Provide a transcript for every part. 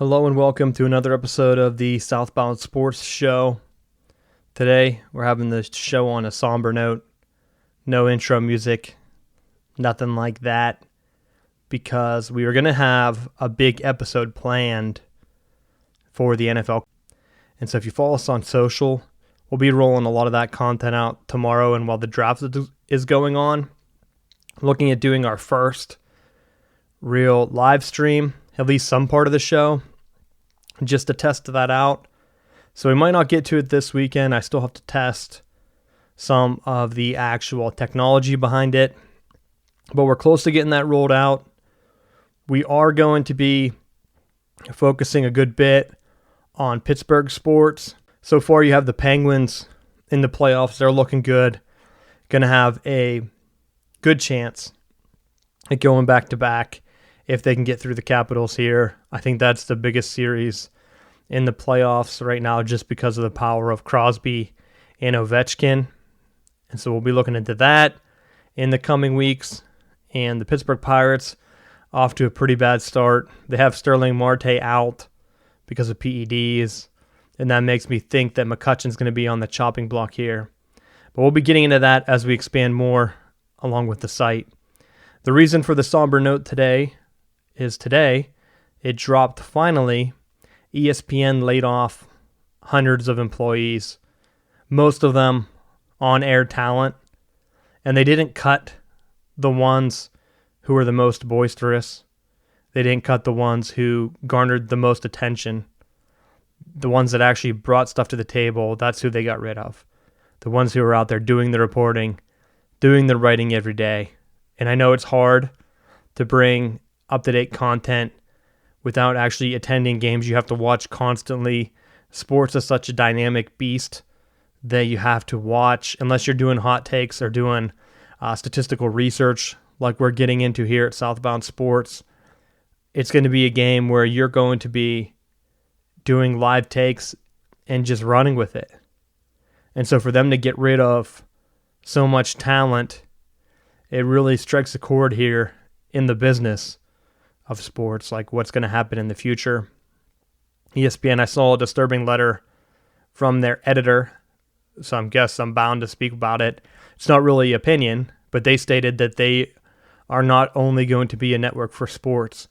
Hello and welcome to another episode of the Southbound Sports Show. Today, we're having the show on a somber note. No intro music, nothing like that, because we were going to have a big episode planned for the NFL. And so if you follow us on social, we'll be rolling a lot of that content out tomorrow and while the draft is going on. Looking at doing our first real live stream, at least some part of the show, just to test that out. So we might not get to it this weekend. I still have to test some of the actual technology behind it, but we're close to getting that rolled out. We are going to be focusing a good bit on Pittsburgh sports. So far, you have the Penguins in the playoffs. They're looking good. Going to have a good chance at going back-to-back if they can get through the Capitals here. I think that's the biggest series in the playoffs right now just because of the power of Crosby and Ovechkin. And so we'll be looking into that in the coming weeks. And the Pittsburgh Pirates off to a pretty bad start. They have Sterling Marte out because of PEDs, and that makes me think that McCutcheon's going to be on the chopping block here. But we'll be getting into that as we expand more along with the site. The reason for the somber note today is it dropped finally. ESPN laid off hundreds of employees, most of them on-air talent, and they didn't cut the ones who were the most boisterous. They didn't cut the ones who garnered the most attention. The ones that actually brought stuff to the table, that's who they got rid of. The ones who were out there doing the reporting, doing the writing every day. And I know it's hard to bring up-to-date content without actually attending games you have to watch constantly. Sports is such a dynamic beast that you have to watch, unless you're doing hot takes or doing statistical research like we're getting into here at Southbound Sports. It's going to be a game where you're going to be doing live takes and just running with it. And so for them to get rid of so much talent, it really strikes a chord here in the business of sports, like what's going to happen in the future. ESPN, I saw a disturbing letter from their editor, so I'm bound to speak about it. It's not really opinion, but they stated that they are not only going to be a network for sports,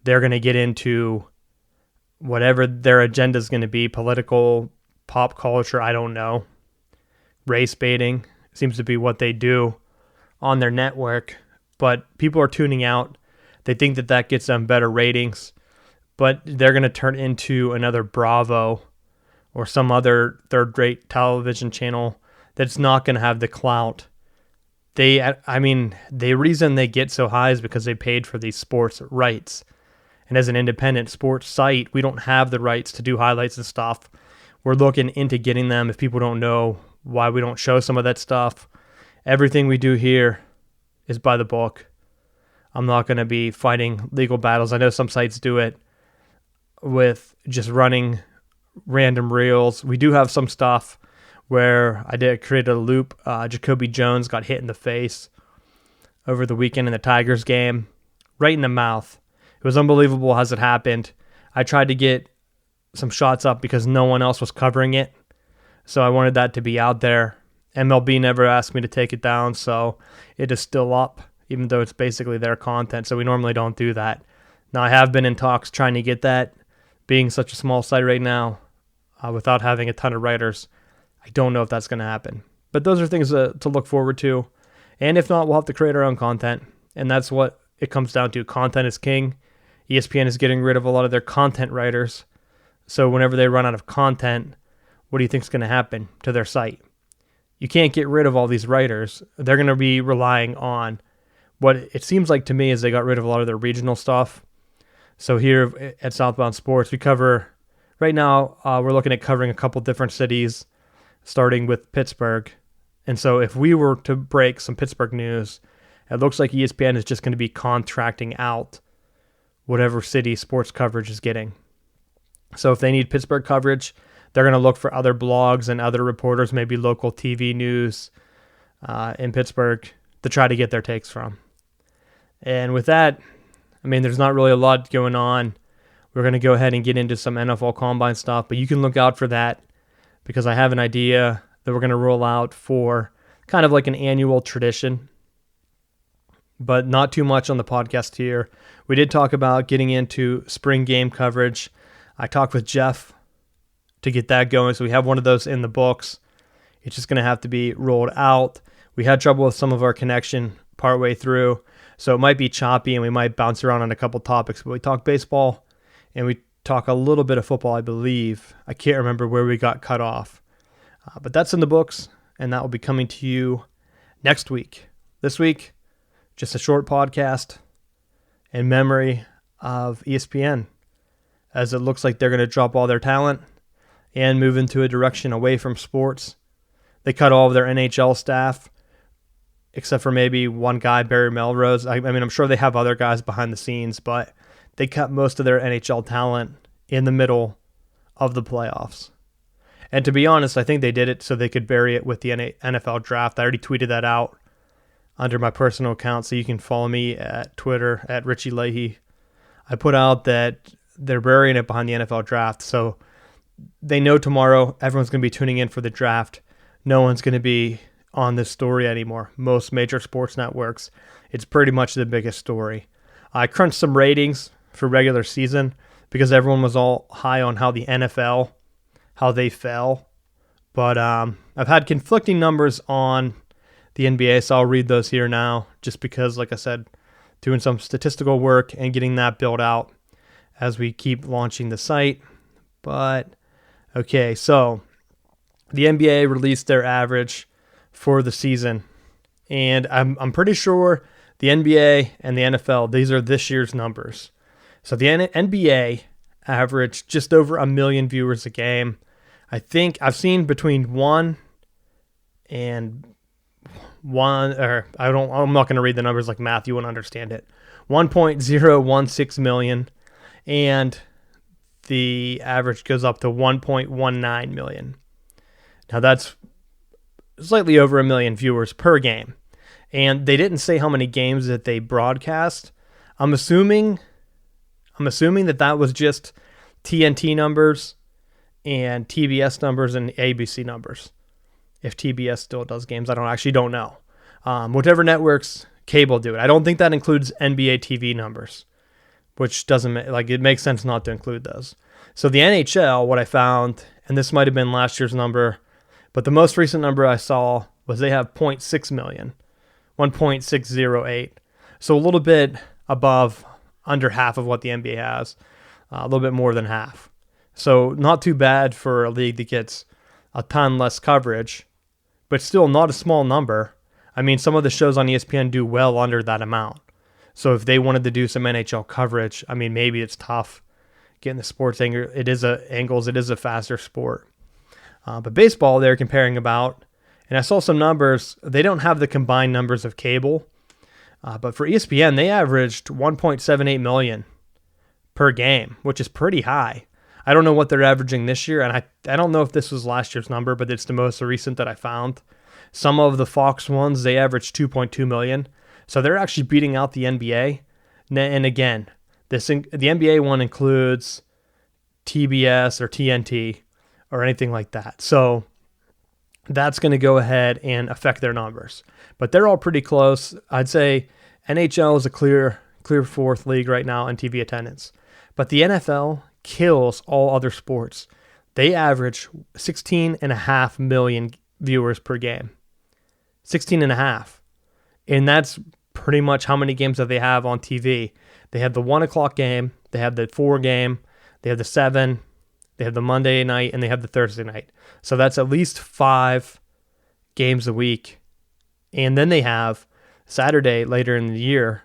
they're going to get into whatever their agenda is going to be, political, pop culture, I don't know. Race baiting seems to be what they do on their network, but people are tuning out. They think that gets them better ratings, but they're going to turn into another Bravo or some other third-rate television channel that's not going to have the clout. The reason they get so high is because they paid for these sports rights. And as an independent sports site, we don't have the rights to do highlights and stuff. We're looking into getting them if people don't know why we don't show some of that stuff. Everything we do here is by the book. I'm not going to be fighting legal battles. I know some sites do it with just running random reels. We do have some stuff where I did create a loop. Jacoby Jones got hit in the face over the weekend in the Tigers game, right in the mouth. It was unbelievable as it happened. I tried to get some shots up because no one else was covering it, so I wanted that to be out there. MLB never asked me to take it down, so it is still up, even though it's basically their content, so we normally don't do that. Now, I have been in talks trying to get that, being such a small site right now, without having a ton of writers. I don't know if that's going to happen. But those are things to look forward to. And if not, we'll have to create our own content, and that's what it comes down to. Content is king. ESPN is getting rid of a lot of their content writers, so whenever they run out of content, what do you think is going to happen to their site? You can't get rid of all these writers. They're going to be relying on what it seems like to me is they got rid of a lot of their regional stuff. So here at Southbound Sports, we cover, right now, we're looking at covering a couple different cities, starting with Pittsburgh. And so if we were to break some Pittsburgh news, it looks like ESPN is just going to be contracting out whatever city sports coverage is getting. So if they need Pittsburgh coverage, they're going to look for other blogs and other reporters, maybe local TV news in Pittsburgh, to try to get their takes from. And with that, there's not really a lot going on. we're going to go ahead and get into some NFL Combine stuff, but you can look out for that because I have an idea that we're going to roll out for kind of like an annual tradition, but not too much on the podcast here. We did talk about getting into spring game coverage. I talked with Jeff to get that going, so we have one of those in the books. It's just going to have to be rolled out. We had trouble with some of our connection partway through, so it might be choppy and we might bounce around on a couple topics, but we talk baseball and we talk a little bit of football, I believe. I can't remember where we got cut off, but that's in the books, and that will be coming to you next week. This week, just a short podcast in memory of ESPN, as it looks like they're going to drop all their talent and move into a direction away from sports. They cut all of their NHL staff, except for maybe one guy, Barry Melrose. I mean, I'm sure they have other guys behind the scenes, but they cut most of their NHL talent in the middle of the playoffs. And to be honest, I think they did it so they could bury it with the NFL draft. I already tweeted that out under my personal account, so you can follow me at Twitter, at Richie Leahy. I put out that they're burying it behind the NFL draft, so they know tomorrow everyone's going to be tuning in for the draft. No one's going to be on this story anymore. Most major sports networks, it's pretty much the biggest story. I crunched some ratings for regular season because everyone was all high on how the NFL, how they fell. But I've had conflicting numbers on the NBA, so I'll read those here now just because, like I said, doing some statistical work and getting that built out as we keep launching the site. But, okay, so the NBA released their average for the season, and I'm pretty sure the NBA and the NFL, these are this year's numbers. So the NBA averaged just over 1 million viewers a game. I think I've seen between 1 and 1, or I'm not going to read the numbers like math, you won't understand it. 1.016 million, and the average goes up to 1.19 million. Now that's slightly over 1 million viewers per game. And they didn't say how many games that they broadcast. I'm assuming that was just TNT numbers and TBS numbers and ABC numbers. If TBS still does games, I don't know. Whatever networks cable do it. I don't think that includes NBA TV numbers, which doesn't it makes sense not to include those. So the NHL, what I found, and this might have been last year's number, but the most recent number I saw was they have 0.6 million, 1.608. So a little bit above, under half of what the NBA has, a little bit more than half. So not too bad for a league that gets a ton less coverage, but still not a small number. I mean, some of the shows on ESPN do well under that amount. So if they wanted to do some NHL coverage, I mean, maybe it's tough getting the sports angle. It is a faster sport. But baseball, they're comparing about, and I saw some numbers. They don't have the combined numbers of cable, but for ESPN, they averaged 1.78 million per game, which is pretty high. I don't know what they're averaging this year, and I don't know if this was last year's number, but it's the most recent that I found. Some of the Fox ones, they averaged 2.2 million, so they're actually beating out the NBA. And again, the NBA one includes TBS or TNT or anything like that. So that's going to go ahead and affect their numbers. But they're all pretty close. I'd say NHL is a clear fourth league right now in TV attendance. But the NFL kills all other sports. They average 16.5 million viewers per game. 16.5. And that's pretty much how many games that they have on TV. They have the 1 o'clock game, they have the 4 game, they have the 7, they have the Monday night, and they have the Thursday night. So that's at least 5 games a week. And then they have Saturday later in the year.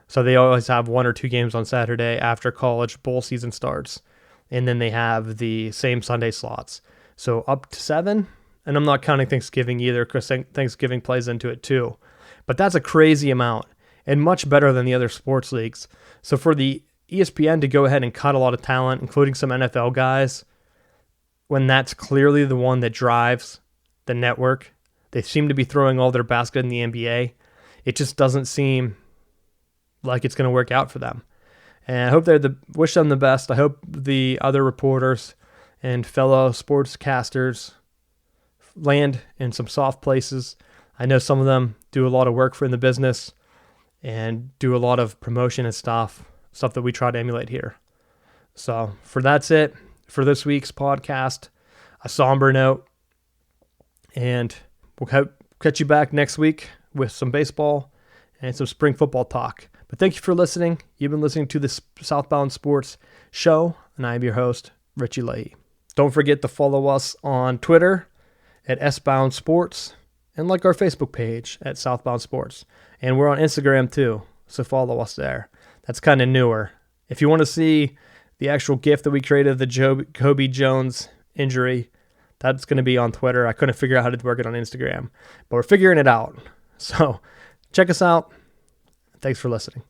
So they always have 1 or 2 games on Saturday after college bowl season starts. And then they have the same Sunday slots. So up to 7. And I'm not counting Thanksgiving either, because Thanksgiving plays into it too. But that's a crazy amount and much better than the other sports leagues. So for the ESPN to go ahead and cut a lot of talent, including some NFL guys, when that's clearly the one that drives the network, they seem to be throwing all their basket in the NBA. It just doesn't seem like it's going to work out for them. And I hope wish them the best. I hope the other reporters and fellow sportscasters land in some soft places. I know some of them do a lot of work in the business and do a lot of promotion and stuff that we try to emulate here. So that's it for this week's podcast, a somber note. And we'll catch you back next week with some baseball and some spring football talk. But thank you for listening. You've been listening to the Southbound Sports Show, and I'm your host, Richie Leahy. Don't forget to follow us on Twitter at SBound Sports and like our Facebook page at Southbound Sports. And we're on Instagram too, so follow us there. That's kind of newer. If you want to see the actual GIF that we created of the Kobe Jones injury, that's going to be on Twitter. I couldn't figure out how to work it on Instagram, but we're figuring it out. So check us out. Thanks for listening.